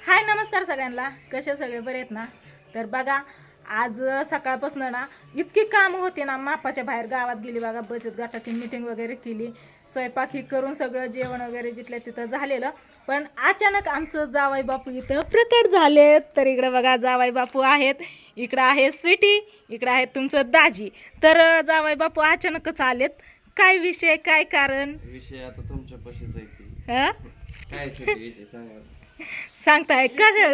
हाय नमस्कार सगळ्यांना. कसे सगळे बरे आहेत ना? तर बघा आज सकाळपासून ना इतकी कामं होती ना, मापाच्या बाहेर गावात गेली बघा, बचत गटाची मीटिंग वगैरे केली, स्वयंपाक ही करून सगळं जेवण वगैरे जिथल्या तिथं झालेलं. पण अचानक आमचं जावई बापू इथं प्रकट झालेत. तर इकडं बघा जावई बापू आहेत, इकडं आहे स्वीटी, इकडं आहे तुमचं दाजी. तर जावई बापू अचानकच आलेत. काय विषय, काय कारण? विषय आता तुमच्या पशीच आहे ती. हा काय विषय सांगा. सांगताय कसं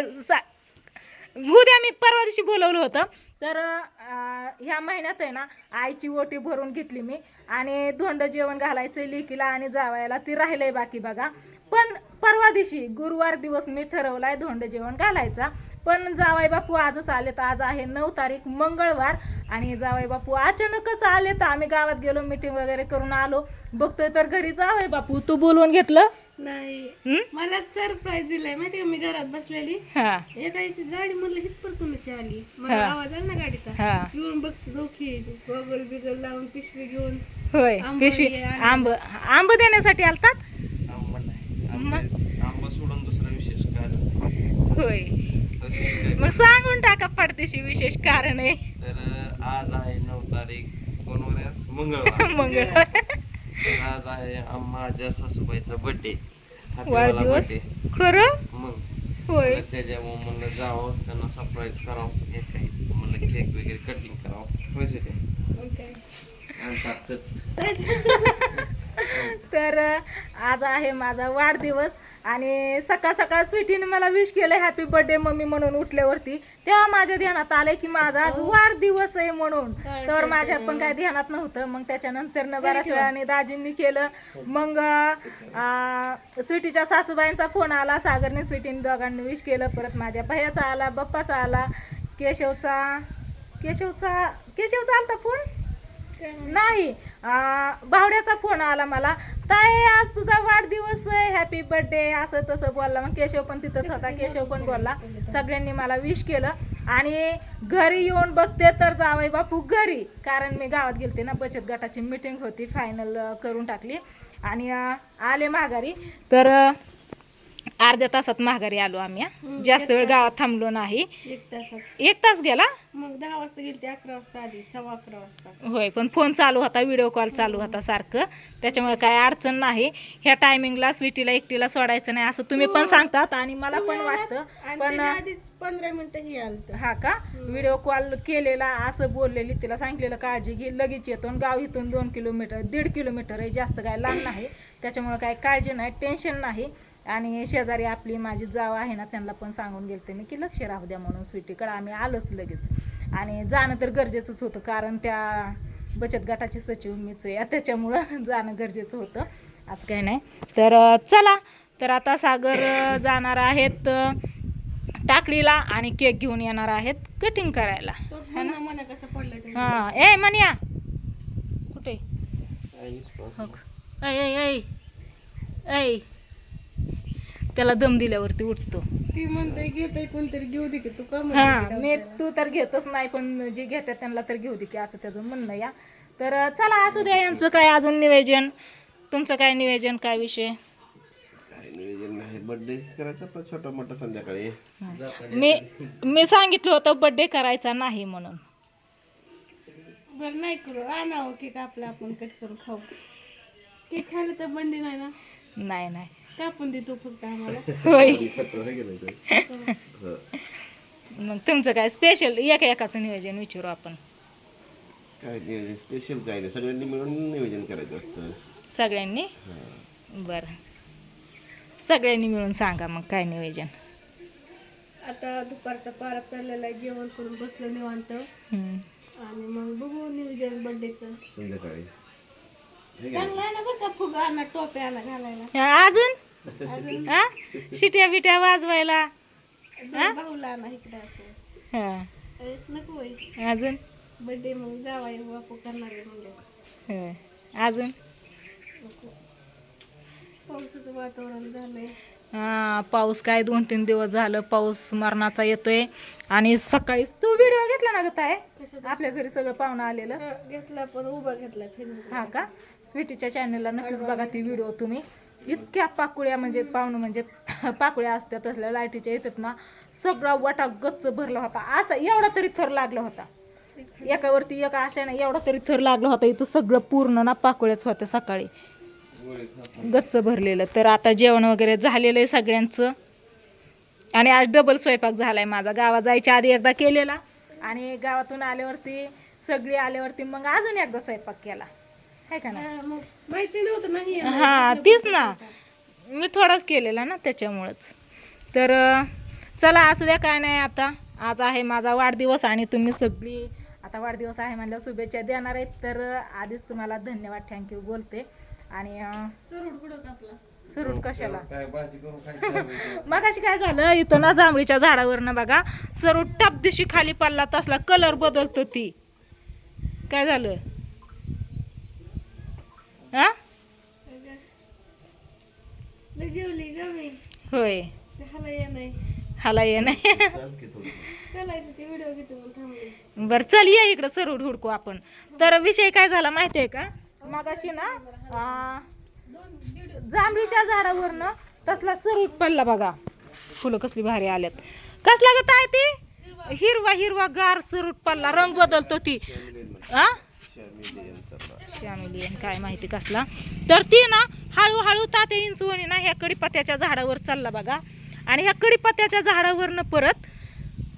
उद्या मी परवा दिवशी बोलवलं होतं. तर ह्या महिन्यात आहे ना आईची ओटी भरून घेतली मी, आणि धोंड जेवण घालायचं लेकीला आणि जावायला, ती राहिलंय बाकी बघा. पण परवा दिवशी गुरुवार दिवस मी ठरवलाय धोंड जेवण घालायचा. पण जावाई बापू आजच आलेत. आज आहे 9 तारीख मंगळवार, आणि जावाई बापू अचानकच आले. तर आम्ही गावात गेलो, मीटिंग वगैरे करून आलो, बघतोय तर घरी जावई बापू. तू बोलवून घेतलं नाही, मला सरप्राईज दिलाय माहिती का. मी घरात बसलेली, हा एकाची गाडी म्हणलं हितपर कोणाची आली, मला हा. आवाज आला ना गाडीचा. हा येऊन बघते दोघी गॉगल बिगल लावून पिशवी घेऊन. होय, आंबा पिशवी हे आणि- आंब देण्यासाठी आलतात. आंबा नाही, आंबा सोडून दुसरा विशेष कारण होय, तशी काय. मग सांगून टाका पडदेशी विशेष कारण आहे. तर आज आहे 9 तारीख, कोणवर आहे आज? मंगळवार. मंगळवार तर आज आहे माझ्या सासूबाईचा बर्थडे, हॅपीवाला वाढदिवस. बर्थडे. खरं मग होय. त्याच्यामुळे म्हणलं जावं, त्यांना सरप्राईज करावं, हे काही म्हणलं केक वगैरे कटिंग करावं. पैसे ते मग काय. तर आज आहे माझा वाढदिवस, आणि सकाळ सकाळ स्वीटीने मला विश केलं हॅपी बर्थडे मम्मी म्हणून उठल्यावरती. तेव्हा माझ्या ध्यानात आलंय की माझा आज वाढदिवस आहे म्हणून. तर माझ्या पण काय ध्यानात नव्हतं. मग त्याच्यानंतर बऱ्याच वेळाने दाजींनी केलं. मग स्वीटीच्या सासूबाईंचा फोन आला, सागरने स्वीटीने दोघांनी विश केलं. परत माझ्या भैयाचा आला, बप्पाचा आला, केशवचा आलता फोन नाही, भावड्याचा फोन आला मला. ताई आज तुझा वाढदिवस आहे, हॅपी बर्थडे, असं तसं बोलला. मग केशव पण तिथंच होता, केशव पण बोलला. सगळ्यांनी मला विश केलं. आणि घरी येऊन बघते तर जावई बापू घरी, कारण मी गावात गेलते ना, बचत गटाची मीटिंग होती, फायनल करून टाकली, आणि आले माघारी. तर अर्ध्या तासात माघारी आलो आम्ही. जास्त वेळ गावात थांबलो नाही. 1 तासात 1 तास गेला. मग 10 वाजता गेली, 11 वाजता आली, 11:15 वाजता. होय, पण फोन चालू होता, व्हिडिओ कॉल चालू होता सारखं, त्याच्यामुळे काय अडचण नाही. ह्या टायमिंगला स्वीटीला एकटीला सोडायचं नाही असं तुम्ही पण सांगतात, आणि मला पण वाटतं. आणि पण त्याच्या आधीच 15 मिनिटं ही आलत. हा का, व्हिडिओ कॉल केलेला असं बोललेली, तिला सांगितलेलं काळजी घे, लगेच येतो. आणि गाव इथून 2 किलोमीटर 1.5 किलोमीटर आहे, जास्त काय लांब नाही, त्याच्यामुळे काय काळजी नाही, टेन्शन नाही. आणि शेजारी आपली माझी जाव आहे ना, त्यांना पण सांगून गेलते मी की लक्ष राहू द्या म्हणून स्वीटीकडे. आम्ही आलोच लगेच, आणि जाणं तर गरजेचंच होतं, कारण त्या बचत गटाची सचिव मीच आहे, त्याच्यामुळं जाणं गरजेचं होतं, असं काही नाही. तर चला, तर आता सागर जाणार आहेत टाकळीला, आणि केक घेऊन येणार आहेत कटिंग करायला. मना कसं पडलं. हां, ए मनिया कुठे? हो. ऐ ऐ ऐ ऐ त्याला दम दिल्यावरती उठतो. ती म्हणते घेतय कोणतरी, घेऊ दे की तू का हा, मी तू तर घेतच नाही, पण जे घेतात त्यांना तर घेऊ दे की, असं त्याचं म्हणणं या. तर चला असू द्या. यांचं काय अजून नियोजन, तुमचं काय नियोजन, काय विषय? नियोजन नाही, बर्थडे करायचा पण छोटा मोठा संध्याकाळी. मी सांगितलं होतं बर्थडे करायचा नाही म्हणून. बरं नाही करू, आणावं केक आपला, आपण कट करून खाऊ. केक खायला तर बंदी नाही ना. नाही नाही, कापून देतो फक्त आम्हाला. होय. मग तुमचं काय स्पेशल, एकाचं नियोजन विचारू आपण. काय नियोजन स्पेशल काय नाही, सगळ्यांनी मिळून नियोजन करायचं असतं. सगळ्यांनी? बरं, सगळ्यांनी मिळून सांगा मग काय नियोजन. आता दुपारचा पारा चाललेला आहे, जेवण करून बसलो निवांत, आणि मग बघू नियोजन बर्थडेचं संध्याकाळी. चांगला आहे ना बरं का, फुगा आणा, टोप्या आणा घालायला. अजून हा, शिट्या बिट्या वाजवायला. भाऊला आणा इकडे असं. हा, नको होय, अजून बर्थडे मग जावाय बापू करणार आहे म्हणजे. अजून नको, पावसाचं वातावरण झालंय. हा, पाऊस काय 2-3 दिवस झालं पाऊस मरणाचा येतोय. आणि सकाळी तू व्हिडिओ घेतला ना ग ताई, आपल्या घरी सगळं पाहुणं आलेलं? घेतला, पण उभा घेतला फेसबुक. हा का, स्वीटीच्या चॅनलला नक्कीच बघा ती व्हिडिओ तुम्ही. इतक्या पाकुळ्या म्हणजे पाहुणं म्हणजे पाकळ्या असत्या तसल्या लाईटीच्या येतात ना, सगळा वाटा गच्च भरला होता. असा एवढा तरी थर लागला होता, एकावरती एक अशा नाही एवढा तरी थर लागला होता. इथं सगळं पूर्ण ना पाकळ्याच होत्या सकाळी गच्च भरलेलं. तर आता जेवण वगैरे झालेलं आहे सगळ्यांचं. आणि आज डबल स्वयंपाक झालाय माझा. गावात जायच्या आधी एकदा केलेला आणि गावातून आल्यावरती सगळी आल्यावरती मग अजून एकदा स्वयंपाक केला आहे का ना. मग माहिती नव्हतं नाही हा तीच ना, मी थोडाच केलेला ना त्याच्यामुळंच. तर चला असू द्या, काय नाही. आता आज आहे माझा वाढदिवस आणि तुम्ही सगळी आता वाढदिवस आहे म्हणलं शुभेच्छा देणार आहेत. तर आधीच तुम्हाला धन्यवाद, थँक्यू बोलते. आणि सरूट कुठं कापला? सुरूट कशाला, काय भाजी करून खायची. मगाशी काय झालं इथं ना जांभळीच्या झाडावरनं बघा सरूट टपदिशी खाली पडला, तसला कलर बदलतो. ती काय झालं हा लय जेवली ग मी. होय, हाला ये नाही हाला ये नाही. चालायचं ते व्हिडिओ घेतो मग थांबले. बरं चल ये इकडं सरूट हुडकू आपण. तर विषय काय झाला माहिती आहे का, मगाशी ना जांभळीच्या झाडावरनं तसला सरूट पडला बघा. फुलं कसली भारी आल्यात. कसला ग ताई ती, हिरवा हिरवा गार सरूट पडला, रंग बदलतो ती. श्यामिलियन काय माहिती कसला. तर ती ना हळूहळू तात्या इंचवणी ना ह्या कडीपत्त्याच्या झाडावर चालला बघा. आणि ह्या कडीपत्त्याच्या झाडावरनं परत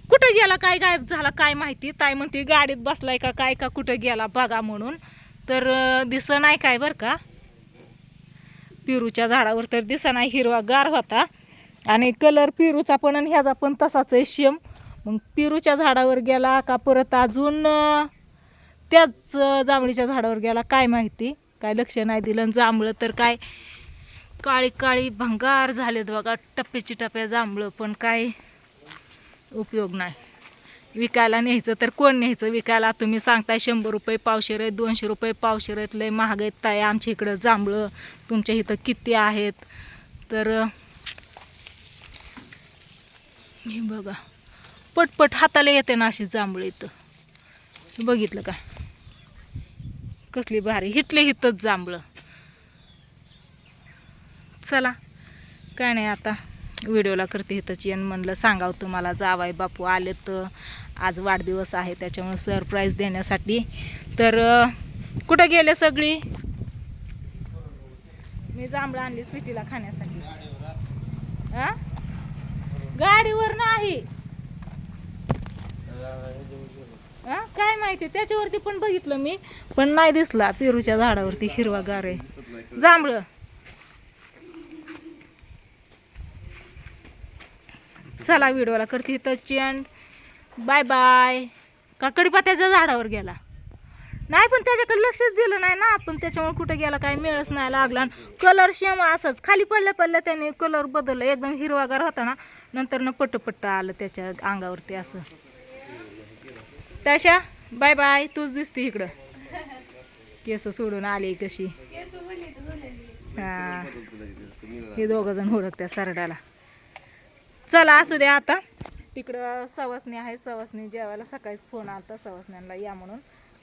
कुठं गेला, काय गायब झाला काय माहिती. ताई म्हणते गाडीत बसलाय का काय का कुठं गेला बघा म्हणून. तर दिसं नाही काय बरं का. पेरूच्या झाडावर तर दिसा नाही, हिरवा गार होता आणि कलर पेरूचा पण आणि ह्याचा पण तसाच आहे सेम. मग पेरूच्या झाडावर गेला का परत अजून त्याच जांभळीच्या झाडावर गेला काय माहिती, काय लक्ष नाही दिलं. जांभळं तर काय काळी काळी भंगार झालेत बघा, टप्प्याची टप्प्या जांभळं, पण काय उपयोग नाही. विकायला न्यायचं तर कोण न्यायचं विकायला. तुम्ही सांगताय 100 रुपये पावशेर आहेत, 200 रुपये पावशेर आहेत, लय महाग आहेत ताई आमच्या इकडं जांभळं, तुमच्या इथं किती आहेत. तर हे बघा पटपट हाताला येते ना अशी जांभळं इथं, बघितलं का कसली भारी. हिटले हितच जांभळं. चला काय नाही, आता व्हिडिओला करते हितच येऊन म्हणलं सांगावं तुम्हाला. जावाई बापू आले तर आज वाढदिवस आहे त्याच्यामुळे सरप्राईज देण्यासाठी. तर कुठं गेले सगळी. मी जांभळं आणली स्वीटीला खाण्यासाठी. गाडीवर नाही काय माहिती, त्याच्यावरती पण बघितलं मी पण नाही दिसला. पेरूच्या झाडावरती हिरवा गार आहे जांभळं. चला व्हिडिओला करते इथंच एंड. Bye bye. का कडीपत्त्याच्या झाडावर गेला नाही, पण त्याच्याकडे लक्षच दिलं नाही ना आपण, त्याच्यामुळे कुठं गेला काय मेळच नाही लागला. कलर सेम असंच खाली पडल्या त्याने कलर बदलला. एकदम हिरवागार होता ना, नंतर न पट्ट आलं त्याच्या अंगावरती असं. तशा बाय बाय. तूच दिसते इकडं, केस सोडून आली कशी. हा हे दोघं जण हुडकत्या सरड्याला. चला असू द्या. आता तिकडं सवासणी आहे, सवासणी जेवायला सकाळीच फोन आलता सवासण्यांना या म्हणून.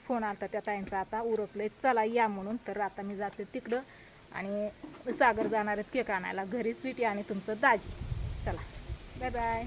फोन आलता त्या ताईंचा आता उरकले चला या म्हणून. तर आता मी जाते तिकडं आणि सागर जाणार आहेत केक आणायला घरी, स्वीटी आणि तुमचं दाजी. चला बाय बाय.